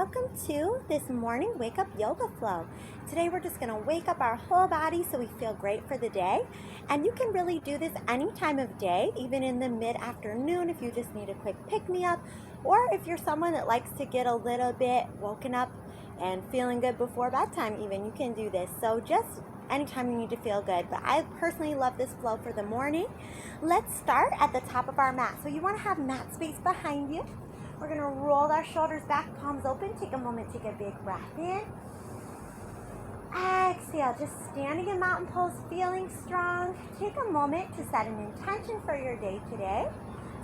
welcome to this morning Wake Up Yoga Flow. Today we're just going to wake up our whole body so we feel great for the day. And you can really do this any time of day, even in the mid-afternoon if you just need a quick pick-me-up, or if you're someone that likes to get a little bit woken up and feeling good before bedtime even, you can do this. So just anytime you need to feel good. But I personally love this flow for the morning. Let's start at the top of our mat. So you want to have mat space behind you. We're going to roll our shoulders back, palms open. Take a moment, take a big breath in. Exhale, just standing in mountain pose, feeling strong. Take a moment to set an intention for your day today.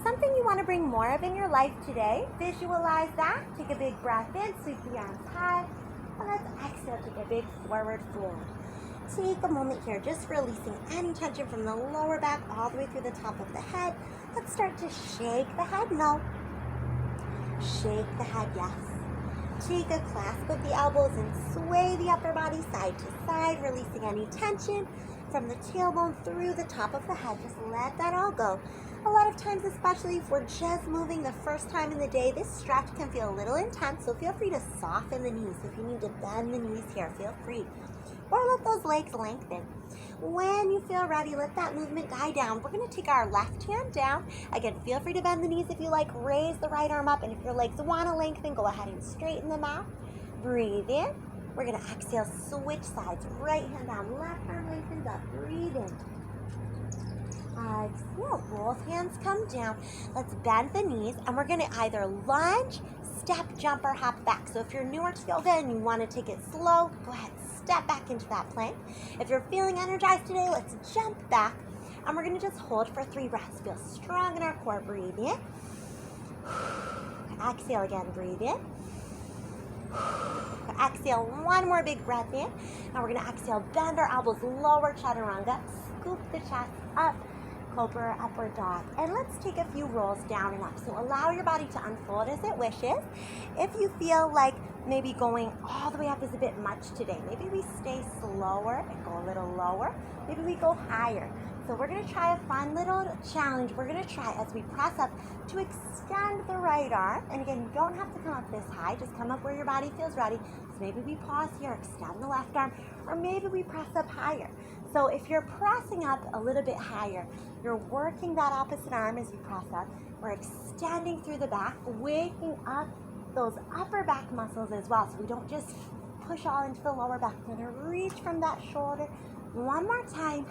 Something you want to bring more of in your life today. Visualize that. Take a big breath in, sweep the arms high. And let's exhale, take a big forward fold. Take a moment here, just releasing any tension from the lower back all the way through the top of the head. Let's start to shake the head. No. Shake the head, yes. Take a clasp of the elbows and sway the upper body side to side, releasing any tension from the tailbone through the top of the head. Just let that all go. A lot of times, especially if we're just moving the first time in the day, this stretch can feel a little intense, so feel free to soften the knees. If you need to bend the knees here, feel free. Or let those legs lengthen. When you feel ready, let that movement die down. We're going to take our left hand down. Again, feel free to bend the knees if you like. Raise the right arm up. And if your legs want to lengthen, go ahead and straighten them out. Breathe in. We're going to exhale, switch sides. Right hand down, left arm lengthens up. Breathe in. Exhale, both hands come down. Let's bend the knees. And we're going to either lunge, step, jump, or hop back. So if you're newer to yoga and you want to take it slow, go ahead. Step back into that plank. If you're feeling energized today, let's jump back. And we're going to just hold for 3 breaths. Feel strong in our core. Breathe in. Exhale again. Breathe in. Exhale. One more big breath in. Now we're going to exhale. Bend our elbows. Lower chaturanga. Scoop the chest up. Cobra, upward dog. And let's take a few rolls down and up. So allow your body to unfold as it wishes. If you feel like maybe going all the way up is a bit much today, maybe we stay slower and go a little lower. Maybe we go higher. So we're going to try a fun little challenge. We're going to try as we press up to extend the right arm. And again, you don't have to come up this high. Just come up where your body feels ready. So maybe we pause here, extend the left arm, or maybe we press up higher. So if you're pressing up a little bit higher, you're working that opposite arm as you press up. We're extending through the back, waking up those upper back muscles as well, so we don't just push all into the lower back. We're going to reach from that shoulder. One more time.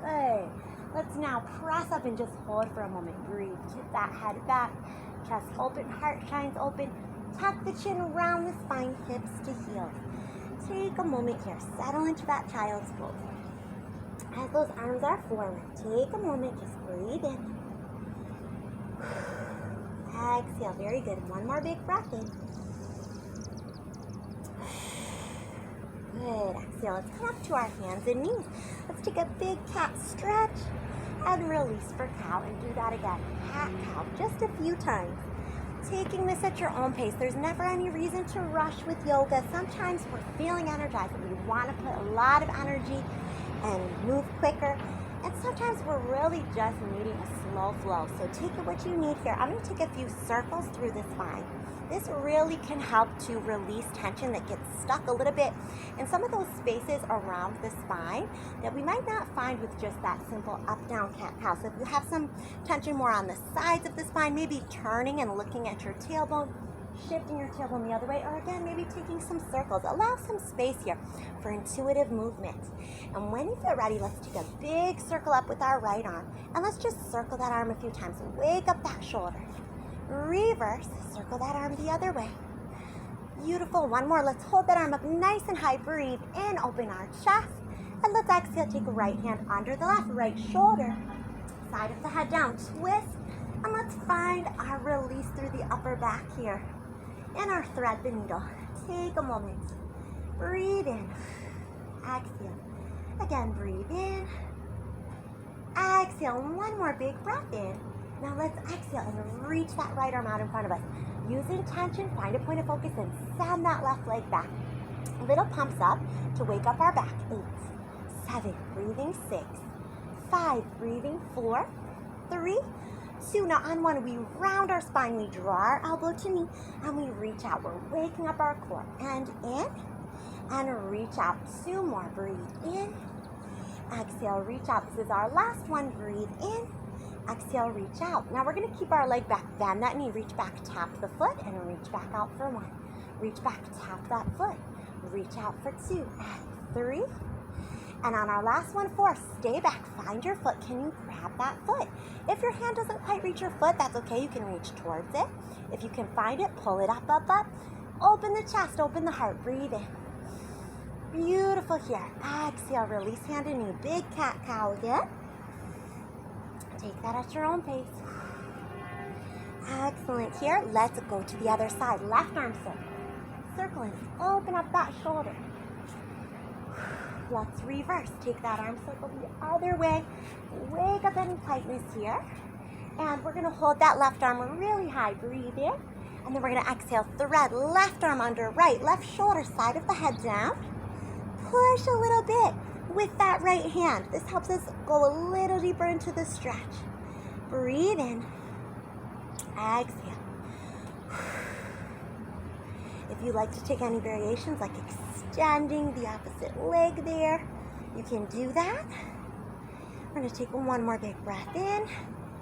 Good. Let's now press up and just hold for a moment. Breathe. Tip that head back. Chest open, heart shines open. Tuck the chin around the spine, hips to heels. Take a moment here. Settle into that child's pose. As those arms are forward, take a moment. Just breathe in. Exhale. Very good. One more big breath in. Good. Exhale. Let's come up to our hands and knees. Let's take a big cat stretch and release for cow. And do that again. Cat, cow. Just a few times. Taking this at your own pace. There's never any reason to rush with yoga. Sometimes we're feeling energized and we want to put a lot of energy and move quicker. And sometimes we're really just needing a slow flow. So take what you need here. I'm going to take a few circles through the spine. This really can help to release tension that gets stuck a little bit in some of those spaces around the spine that we might not find with just that simple up-down cat-cow. So if you have some tension more on the sides of the spine, maybe turning and looking at your tailbone, shifting your tailbone the other way, or again, maybe taking some circles. Allow some space here for intuitive movement. And when you feel ready, let's take a big circle up with our right arm. And let's just circle that arm a few times. Wake up that shoulder. Reverse, circle that arm the other way. Beautiful. One more. Let's hold that arm up nice and high. Breathe in, open our chest. And let's exhale, take a right hand under the left, right shoulder. Side of the head down, twist. And let's find our release through the upper back here. And our thread the needle. Take a moment. Breathe in. Exhale. Again, breathe in. Exhale. One more big breath in. Now let's exhale and reach that right arm out in front of us. Use intention, find a point of focus, and send that left leg back. Little pumps up to wake up our back. 8, 7, breathing 6, 5, breathing 4, 3, 2. Now on 1, we round our spine, we draw our elbow to knee, and we reach out. We're waking up our core. And in, and reach out. 2 more, breathe in. Exhale, reach out. This is our last one, breathe in. Exhale, reach out. Now we're gonna keep our leg back, bend that knee, reach back, tap the foot, and reach back out for 1. Reach back, tap that foot, reach out for 2, and 3. And on our last one, 4, stay back, find your foot. Can you grab that foot? If your hand doesn't quite reach your foot, that's okay, you can reach towards it. If you can find it, pull it up, up, up. Open the chest, open the heart, breathe in. Beautiful here. Exhale, release hand and knee. Big cat-cow again. Take that at your own pace. Excellent here. Let's go to the other side. Left arm circle. Circling. Open up that shoulder. Let's reverse. Take that arm circle the other way. Wake up any tightness here. And we're going to hold that left arm really high. Breathe in. And then we're going to exhale. Thread left arm under right. Left shoulder, side of the head down. Push a little bit with that right hand. This helps us go a little deeper into the stretch. Breathe in. Exhale. If you like to take any variations, like extending the opposite leg there, you can do that. We're going to take 1 more big breath in.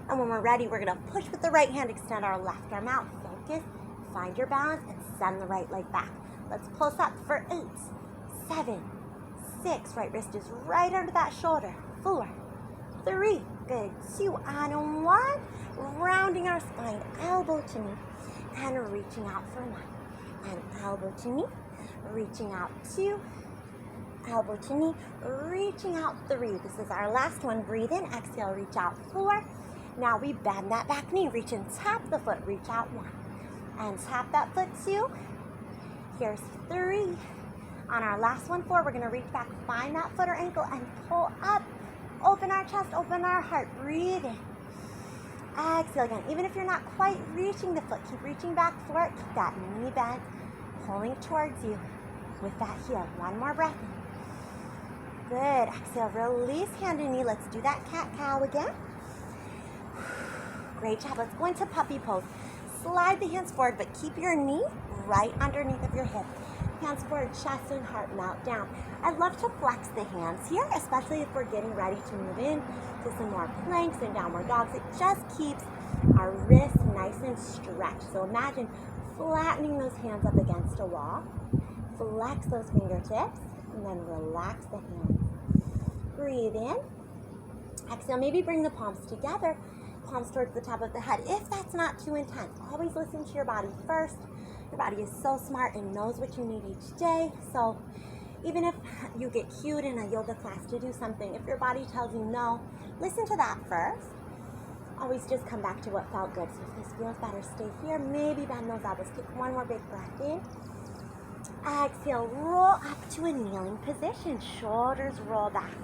And when we're ready, we're going to push with the right hand, extend our left arm out. Focus, find your balance, and send the right leg back. Let's pulse up for 8, 7, 6. Right wrist is right under that shoulder. 4, 3. Good. 2 on 1. Rounding our spine, elbow to knee, and reaching out for 1. And elbow to knee, reaching out 2. Elbow to knee, reaching out 3. This is our last one. Breathe in. Exhale, reach out 4. Now we bend that back knee. Reach and tap the foot. Reach out 1. And tap that foot 2. Here's 3. On our last one, 4, we're going to reach back, find that foot or ankle, and pull up. Open our chest, open our heart. Breathe in. Exhale again. Even if you're not quite reaching the foot, keep reaching back for it. Keep that knee bent, pulling towards you with that heel. 1 more breath in. Good. Exhale, release hand and knee. Let's do that cat-cow again. Great job. Let's go into puppy pose. Slide the hands forward, but keep your knee right underneath of your hip. Hands forward, chest and heart melt down. I'd love to flex the hands here, especially if we're getting ready to move in to some more planks and downward dogs. It just keeps our wrists nice and stretched. So imagine flattening those hands up against a wall. Flex those fingertips and then relax the hands. Breathe in. Exhale, maybe bring the palms together, palms towards the top of the head. If that's not too intense, always listen to your body first. Your body is so smart and knows what you need each day. So even if you get cued in a yoga class to do something, if your body tells you no, listen to that first. Always just come back to what felt good. So if this feels better, stay here. Maybe bend those elbows. Take 1 more big breath in. Exhale, roll up to a kneeling position. Shoulders roll back.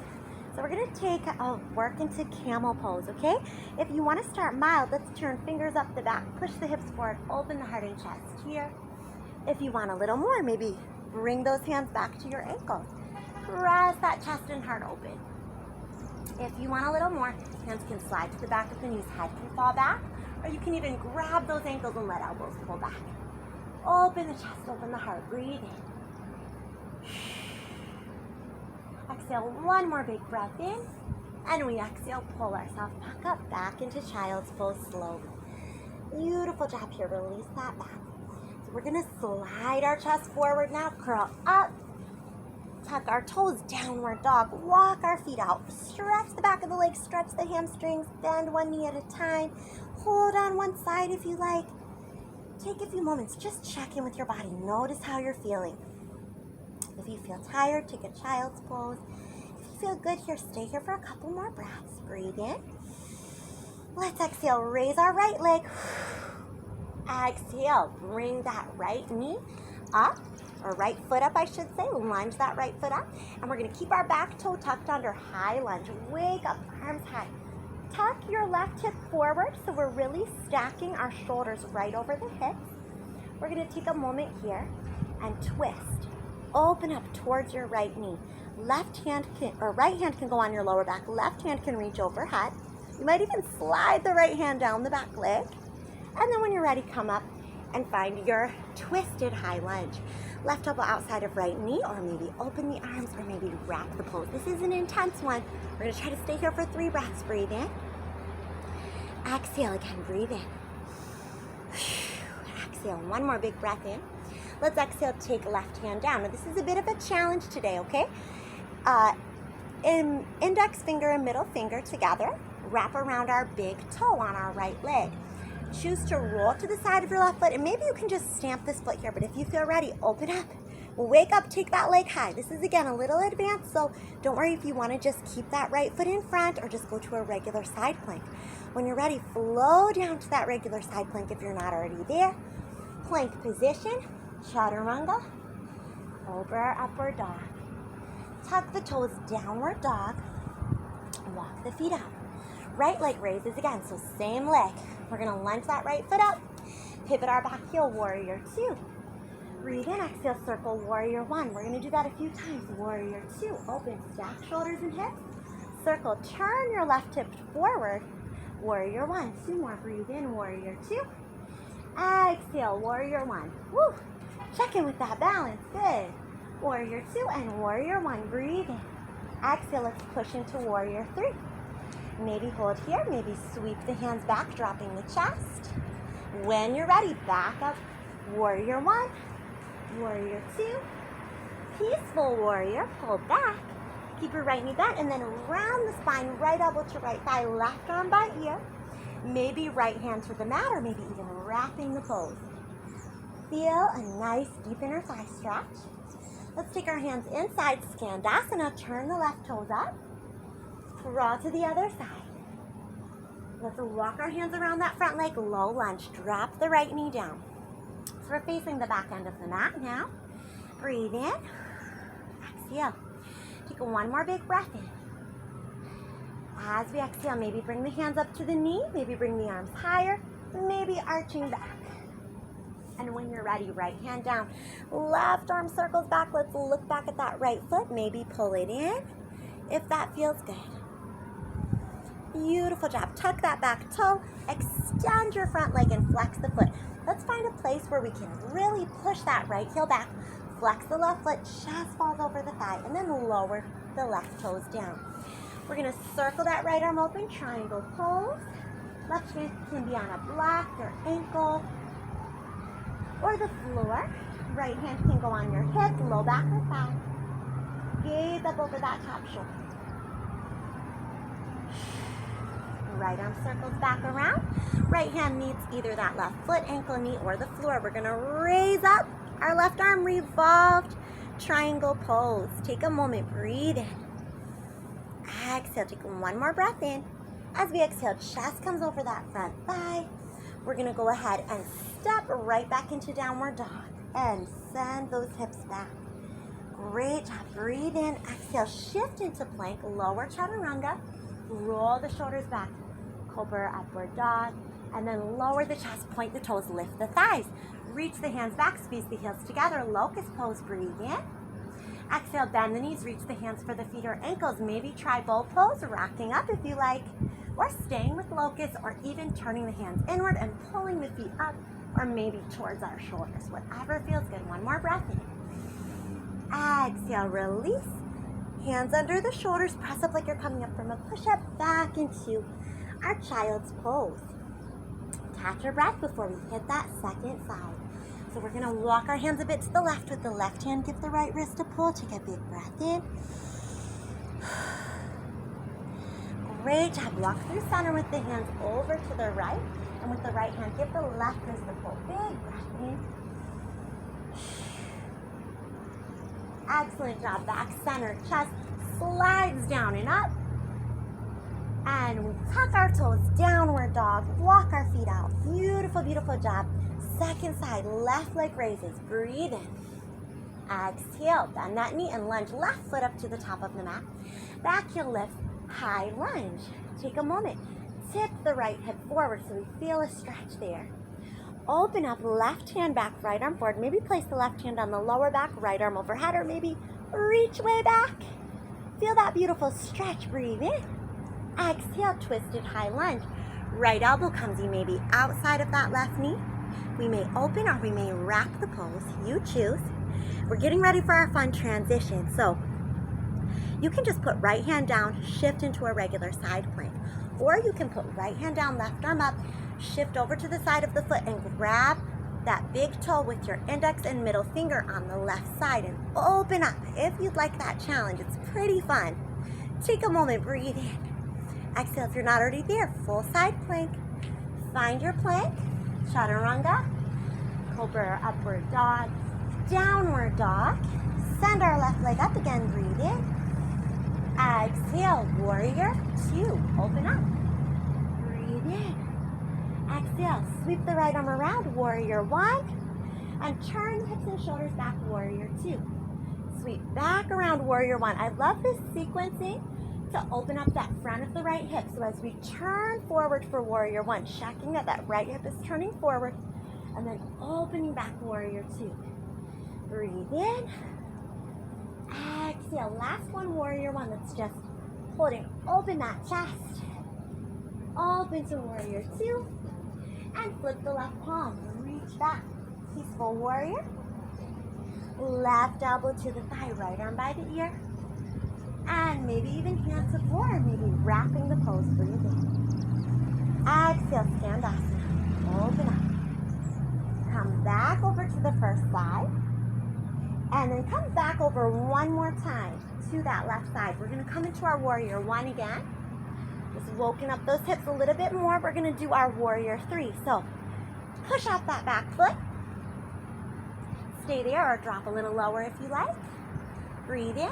So we're going to take a work into camel pose, okay? If you want to start mild, let's turn fingers up the back, push the hips forward, open the heart and chest here. If you want a little more, maybe bring those hands back to your ankles. Press that chest and heart open. If you want a little more, hands can slide to the back of the knees, head can fall back, or you can even grab those ankles and let elbows pull back. Open the chest, open the heart, breathe in. Exhale, 1 more big breath in, and we exhale, pull ourselves back up, back into child's pose slowly. Beautiful job here, release that back. So we're gonna slide our chest forward now, curl up, tuck our toes, downward dog, walk our feet out, stretch the back of the legs, stretch the hamstrings, bend 1 knee at a time, hold on one side if you like. Take a few moments, just check in with your body, notice how you're feeling. If you feel tired, take a child's pose. If you feel good here, stay here for a couple more breaths. Breathe in. Let's exhale, raise our right leg. Exhale, bring that right knee up, or right foot up, I should say. Lunge that right foot up. And we're gonna keep our back toe tucked under, high lunge. Wake up, arms high. Tuck your left hip forward, so we're really stacking our shoulders right over the hips. We're gonna take a moment here and twist. Open up towards your right knee. Right hand can go on your lower back. Left hand can reach overhead. You might even slide the right hand down the back leg. And then when you're ready, come up and find your twisted high lunge. Left elbow outside of right knee, or maybe open the arms, or maybe wrap the pose. This is an intense one. We're gonna try to stay here for 3 breaths. Breathe in. Exhale again, breathe in. Exhale, one more big breath in. Let's exhale, take left hand down. Now this is a bit of a challenge today, okay? Index finger and middle finger together. Wrap around our big toe on our right leg. Choose to roll to the side of your left foot, and maybe you can just stamp this foot here, but if you feel ready, open up. Wake up, take that leg high. This is, again, a little advanced, so don't worry if you want to just keep that right foot in front or just go to a regular side plank. When you're ready, flow down to that regular side plank if you're not already there. Plank position, chaturanga, cobra, upward dog. Tuck the toes, downward dog. Walk the feet out. Right leg raises again, so same leg. We're gonna lunge that right foot up. Pivot our back heel, warrior 2. Breathe in, exhale, circle, warrior 1. We're gonna do that a few times. Warrior 2, open, stack shoulders and hips. Circle, turn your left hip forward. Warrior 1, 2 more. Breathe in, warrior 2. Exhale, warrior 1. Woo! Check in with that balance, good. Warrior 2 and warrior 1, breathe in. Exhale, let's push into warrior 3. Maybe hold here, maybe sweep the hands back, dropping the chest. When you're ready, back up. Warrior 1, warrior 2, peaceful warrior, pull back. Keep your right knee bent, and then round the spine, right elbow to right thigh, left arm by ear. Maybe right hand to the mat, or maybe even wrapping the pose. Feel a nice deep inner thigh stretch. Let's take our hands inside Skandasana, turn the left toes up. Crawl to the other side. Let's walk our hands around that front leg, low lunge. Drop the right knee down. So we're facing the back end of the mat now. Breathe in. Exhale. Take one more big breath in. As we exhale, maybe bring the hands up to the knee, maybe bring the arms higher, maybe arching back. And when you're ready, right hand down. Left arm circles back. Let's look back at that right foot. Maybe pull it in if that feels good. Beautiful job. Tuck that back toe, extend your front leg and flex the foot. Let's find a place where we can really push that right heel back, flex the left foot, chest falls over the thigh, and then lower the left toes down. We're gonna circle that right arm open, triangle pose. Left hand can be on a block, your ankle, or the floor. Right hand can go on your hip, low back or thigh. Gaze up over that top shoulder. Right arm circles back around. Right hand meets either that left foot, ankle, knee, or the floor. We're gonna raise up our left arm, revolved triangle pose. Take a moment, breathe in. Exhale, take one more breath in. As we exhale, chest comes over that front thigh. We're gonna go ahead and step right back into downward dog and send those hips back. Great job, breathe in, exhale, shift into plank, lower chaturanga, roll the shoulders back, cobra, upward dog, and then lower the chest, point the toes, lift the thighs. Reach the hands back, squeeze the heels together, locust pose, breathe in. Exhale, bend the knees, reach the hands for the feet or ankles. Maybe try bow pose, rocking up if you like, or staying with locust, or even turning the hands inward and pulling the feet up, or maybe towards our shoulders. Whatever feels good. One more breath in. Exhale, release. Hands under the shoulders, press up like you're coming up from a push-up, back into our child's pose. Catch your breath before we hit that second side. So we're gonna walk our hands a bit to the left with the left hand, give the right wrist a pull, take a big breath in. Great job, walk through center with the hands over to the right, and with the right hand, give the left wrist a pull, big breath in. Excellent job, back center, chest slides down and up. And we tuck our toes, downward dog, walk our feet out. Beautiful, beautiful job. Second side, left leg raises, breathe in. Exhale, bend that knee and lunge left foot up to the top of the mat. Back heel lifts, high lunge. Take a moment, tip the right hip forward so we feel a stretch there. Open up, left hand back, right arm forward. Maybe place the left hand on the lower back, right arm overhead, or maybe reach way back. Feel that beautiful stretch, breathe in. Exhale, twisted high lunge. Right elbow comes in maybe outside of that left knee. We may open or we may wrap the pose. You choose. We're getting ready for our fun transition. So you can just put right hand down, shift into a regular side plank. Or you can put right hand down, left arm up, shift over to the side of the foot and grab that big toe with your index and middle finger on the left side and open up. If you'd like that challenge, it's pretty fun. Take a moment, breathe in. Exhale if you're not already there, full side plank. Find your plank, chaturanga, cobra or upward dog, downward dog. Send our left leg up again, breathe in. Exhale, warrior two, open up. Breathe in. Exhale, sweep the right arm around, warrior one. And turn the hips and shoulders back, warrior two. Sweep back around, warrior one. I love this sequencing to open up that front of the right hip. So as we turn forward for warrior one, checking that that right hip is turning forward, and then opening back, warrior two. Breathe in. Exhale, last one, warrior one. Let's just holding open that chest. Open to warrior two. And flip the left palm, reach back. Peaceful warrior. Left elbow to the thigh, right arm by the ear. And maybe even hands to floor, maybe wrapping the pose, breathe in. Exhale, Skandasana, open up. Come back over to the first side. And then come back over one more time to that left side. We're gonna come into our warrior one again. Just woken up those hips a little bit more. We're gonna do our warrior three. So push off that back foot. Stay there or drop a little lower if you like. Breathe in.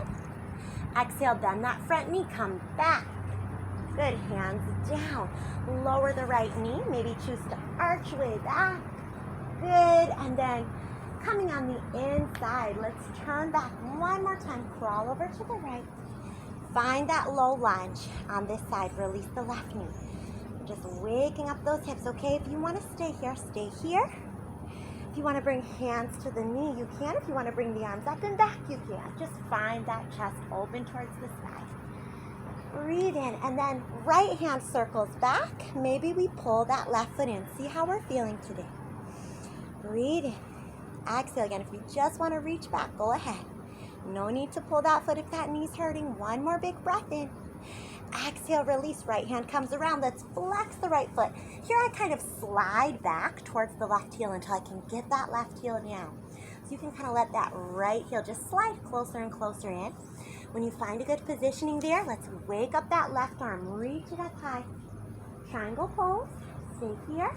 Exhale, bend that front knee, come back. Good, hands down. Lower the right knee, maybe choose to arch way back. Good, and then coming on the inside, let's turn back one more time, crawl over to the right. Find that low lunge on this side, release the left knee. Just waking up those hips, okay? If you wanna stay here, stay here. If you wanna bring hands to the knee, you can. If you wanna bring the arms up and back, you can. Just find that chest open towards the sky. Breathe in, and then right hand circles back. Maybe we pull that left foot in. See how we're feeling today. Breathe in. Exhale again. If you just wanna reach back, go ahead. No need to pull that foot if that knee's hurting. One more big breath in. Exhale, release, right hand comes around. Let's flex the right foot. Here I kind of slide back towards the left heel until I can get that left heel down. So you can kind of let that right heel just slide closer and closer in. When you find a good positioning there, let's wake up that left arm. Reach it up high. Triangle pose. Stay here.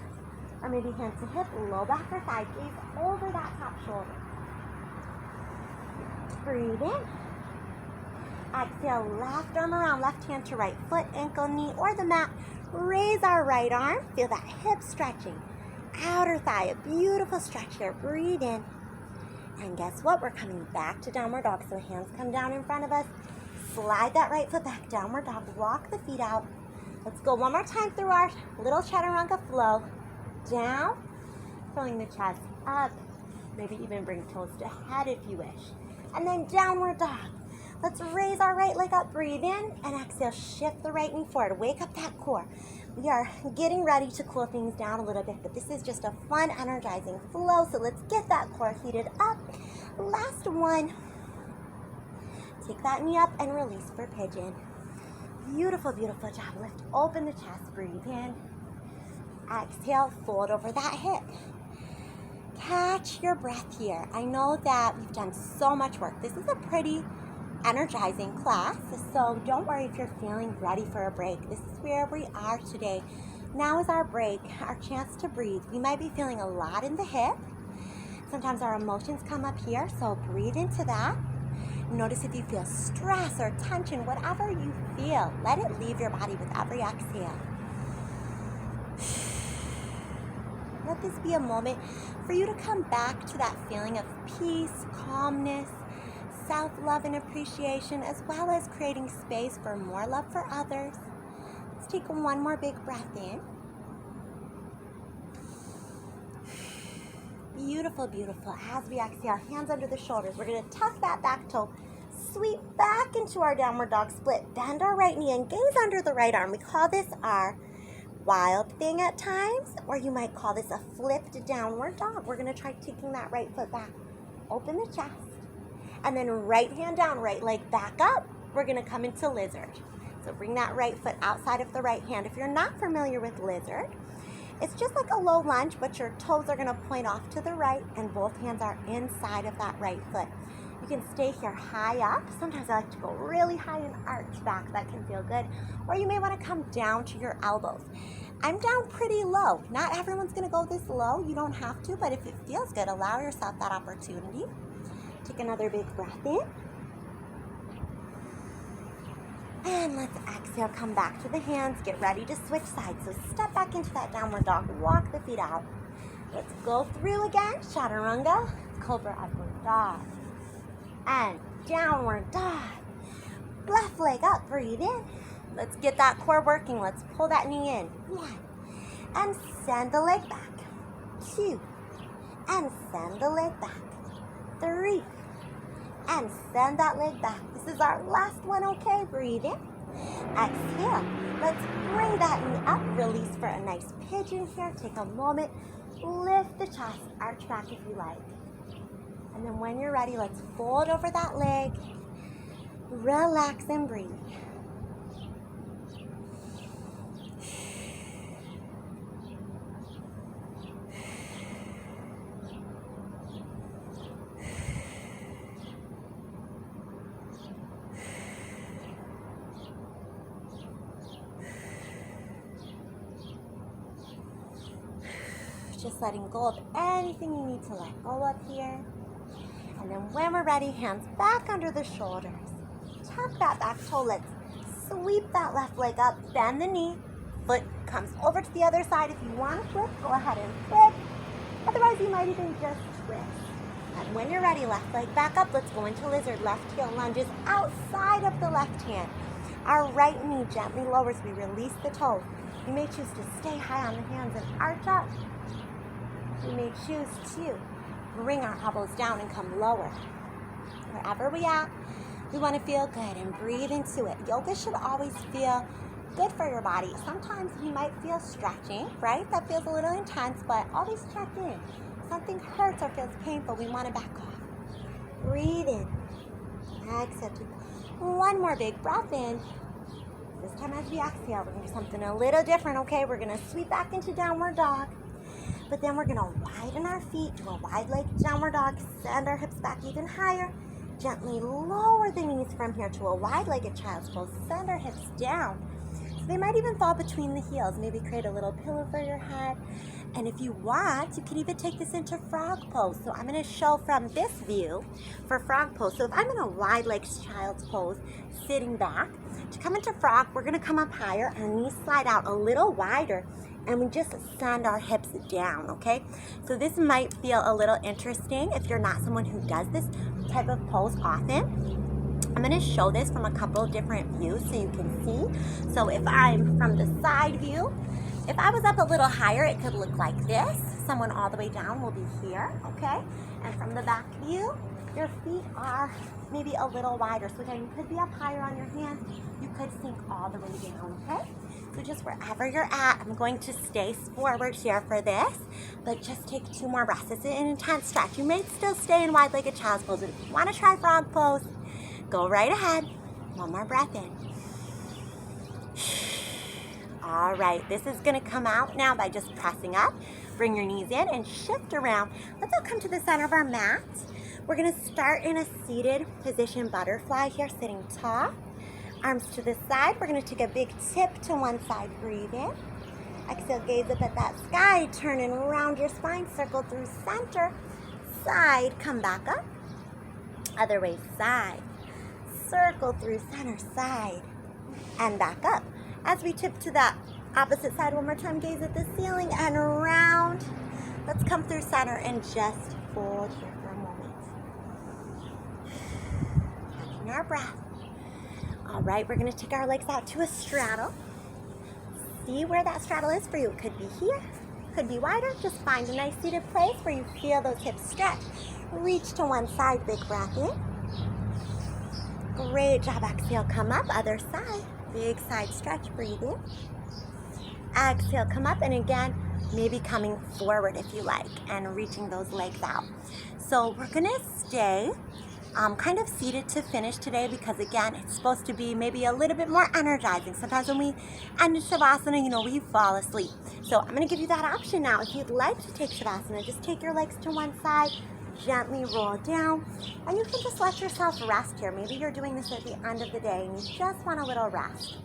Or maybe hand to hip, low back or thigh. Gaze over that top shoulder. Breathe in. Exhale, left arm around, left hand to right foot, ankle, knee, or the mat. Raise our right arm. Feel that hip stretching. Outer thigh, a beautiful stretch here. Breathe in. And guess what? We're coming back to downward dog. So hands come down in front of us. Slide that right foot back, downward dog. Walk the feet out. Let's go one more time through our little chaturanga flow. Down, filling the chest up. Maybe even bring toes to head if you wish. And then downward dog. Let's raise our right leg up, breathe in, and exhale, shift the right knee forward, wake up that core. We are getting ready to cool things down a little bit, but this is just a fun, energizing flow, so let's get that core heated up. Last one. Take that knee up and release for pigeon. Beautiful, beautiful job. Lift open the chest, breathe in. Exhale, fold over that hip. Catch your breath here. I know that we've done so much work. This is a pretty energizing class, so don't worry if you're feeling ready for a break. This is where we are today. Now is our break, our chance to breathe. We might be feeling a lot in the hip. Sometimes our emotions come up here, so breathe into that. Notice if you feel stress or tension, whatever you feel, let it leave your body with every exhale. Let this be a moment for you to come back to that feeling of peace, calmness, self-love and appreciation, as well as creating space for more love for others. Let's take one more big breath in. Beautiful, beautiful. As we exhale, hands under the shoulders. We're going to tuck that back toe, Sweep back into our downward dog split. Bend our right knee and gaze under the right arm. We call this our wild thing at times, or you might call this a flipped downward dog. We're going to try taking that right foot back. Open the chest. And then right hand down, right leg back up. We're going to come into lizard. So bring that right foot outside of the right hand. If you're not familiar with lizard, it's just like a low lunge, but your toes are going to point off to the right and both hands are inside of that right foot. You can stay here high up. Sometimes I like to go really high and arch back. That can feel good. Or you may want to come down to your elbows. I'm down pretty low. Not everyone's going to go this low. You don't have to, but if it feels good, allow yourself that opportunity. Take another big breath in. And let's exhale, come back to the hands, get ready to switch sides. So step back into that downward dog, walk the feet out. Let's go through again, chaturanga, cobra upward dog. And downward dog. Left leg up, breathe in. Let's get that core working, let's pull that knee in. 1, and send the leg back. 2, and send the leg back. 3, and send that leg back. This is our last one, okay? Breathe in. Exhale. Let's bring that knee up. Release for a nice pigeon here. Take a moment. Lift the chest. Arch back if you like. And then when you're ready, let's fold over that leg. Relax and breathe. Just letting go of anything you need to let go of here. And then when we're ready, hands back under the shoulders. Tuck that back toe. Let's sweep that left leg up, bend the knee. Foot comes over to the other side. If you want to flip, go ahead and flip. Otherwise, you might even just twist. And when you're ready, left leg back up. Let's go into lizard. Left heel lunges outside of the left hand. Our right knee gently lowers. We release the toes. You may choose to stay high on the hands and arch up. We may choose to bring our elbows down and come lower. Wherever we are, we want to feel good and breathe into it. Yoga should always feel good for your body. Sometimes you might feel stretching, right? That feels a little intense, but always check in. If something hurts or feels painful, we want to back off. Breathe in. Exhale. One more big breath in. This time as we exhale, we're going to do something a little different, okay? We're going to sweep back into downward dog. But then we're going to widen our feet, do a wide leg downward dog, send our hips back even higher. Gently lower the knees from here to a wide-legged child's pose. Send our hips down. So they might even fall between the heels. Maybe create a little pillow for your head. And if you want, you could even take this into frog pose. So I'm going to show from this view for frog pose. So if I'm in a wide-legged child's pose, sitting back, to come into frog, we're going to come up higher. Our knees slide out a little wider. And we just send our hips down, okay? So this might feel a little interesting if you're not someone who does this type of pose often. I'm gonna show this from a couple different views so you can see. So if I'm from the side view, if I was up a little higher, it could look like this. Someone all the way down will be here, okay? And from the back view, your feet are maybe a little wider. So again, you could be up higher on your hands. You could sink all the way down, okay? So just wherever you're at, I'm going to stay forward here for this, but just take 2 more breaths. It's an intense stretch. You may still stay in wide-legged child's pose. If you want to try frog pose, go right ahead. 1 more breath in. All right, this is going to come out now by just pressing up. Bring your knees in and shift around. Let's all come to the center of our mat. We're going to start in a seated position butterfly here, sitting tall. Arms to the side. We're going to take a big tip to one side. Breathe in. Exhale, gaze up at that sky. Turn and round your spine. Circle through center. Side. Come back up. Other way. Side. Circle through center. Side. And back up. As we tip to that opposite side one more time, gaze at the ceiling and round. Let's come through center and just fold here for a moment. Catching our breath. All right, we're going to take our legs out to a straddle. See where that straddle is for you. It could be here, could be wider. Just find a nice seated place where you feel those hips stretch. Reach to one side, big breath in. Great job. Exhale, come up, other side. Big side stretch, breathe in. Exhale, come up, and again, maybe coming forward if you like, and reaching those legs out. So we're gonna stay kind of seated to finish today because again, it's supposed to be maybe a little bit more energizing. Sometimes when we end Shavasana, you know, we fall asleep. So I'm gonna give you that option now. If you'd like to take Shavasana, just take your legs to one side, gently roll down, and you can just let yourself rest here. Maybe you're doing this at the end of the day and you just want a little rest.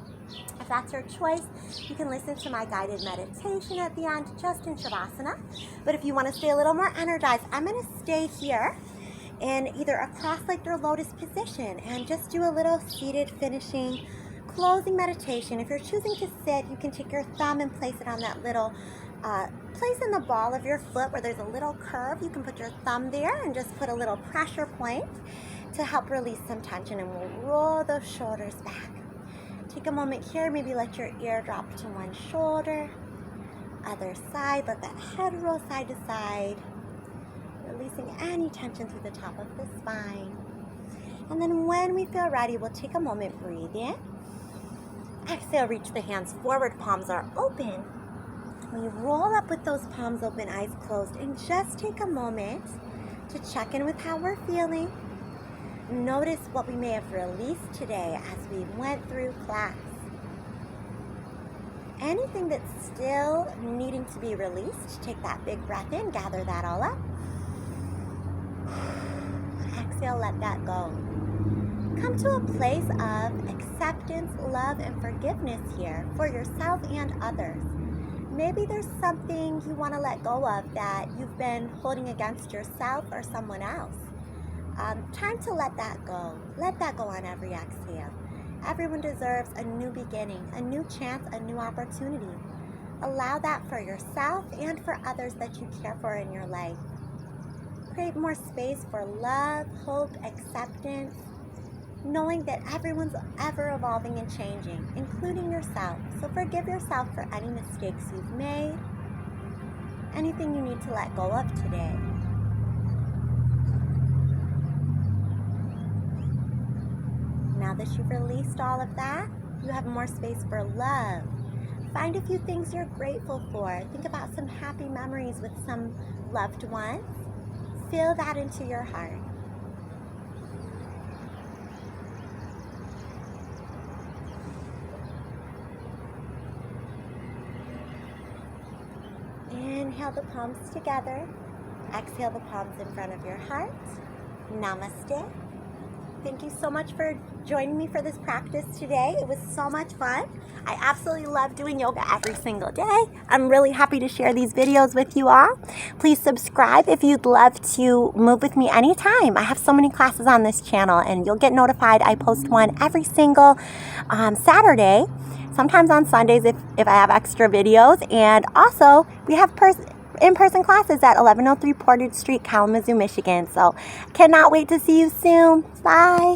If that's your choice, you can listen to my guided meditation at the end, just in Shavasana. But if you want to stay a little more energized, I'm going to stay here in either a cross-legged or lotus position and just do a little seated finishing closing meditation. If you're choosing to sit, you can take your thumb and place it on that little place in the ball of your foot where there's a little curve. You can put your thumb there and just put a little pressure point to help release some tension, and we'll roll those shoulders back. Take a moment here, maybe let your ear drop to one shoulder, other side, let that head roll side to side, releasing any tension through the top of the spine. And then when we feel ready, we'll take a moment, breathe in. Exhale, reach the hands forward, palms are open. We roll up with those palms open, eyes closed, and just take a moment to check in with how we're feeling. Notice what we may have released today as we went through class. Anything that's still needing to be released, take that big breath in, gather that all up. Exhale, let that go. Come to a place of acceptance, love, and forgiveness here for yourself and others. Maybe there's something you want to let go of that you've been holding against yourself or someone else. Time to let that go. Let that go on every exhale. Everyone deserves a new beginning, a new chance, a new opportunity. Allow that for yourself and for others that you care for in your life. Create more space for love, hope, acceptance, knowing that everyone's ever evolving and changing, including yourself. So forgive yourself for any mistakes you've made, anything you need to let go of today. Now that you've released all of that, you have more space for love. Find a few things you're grateful for. Think about some happy memories with some loved ones. Feel that into your heart. Inhale the palms together. Exhale the palms in front of your heart. Namaste. Thank you so much for joining me for this practice today. It was so much fun. I absolutely love doing yoga every single day. I'm really happy to share these videos with you all. Please subscribe if you'd love to move with me anytime. I have so many classes on this channel, and you'll get notified. I post one every single Saturday, sometimes on Sundays if I have extra videos. And also, we have in-person classes at 1103 Portage Street, Kalamazoo, Michigan. So cannot wait to see you soon. Bye.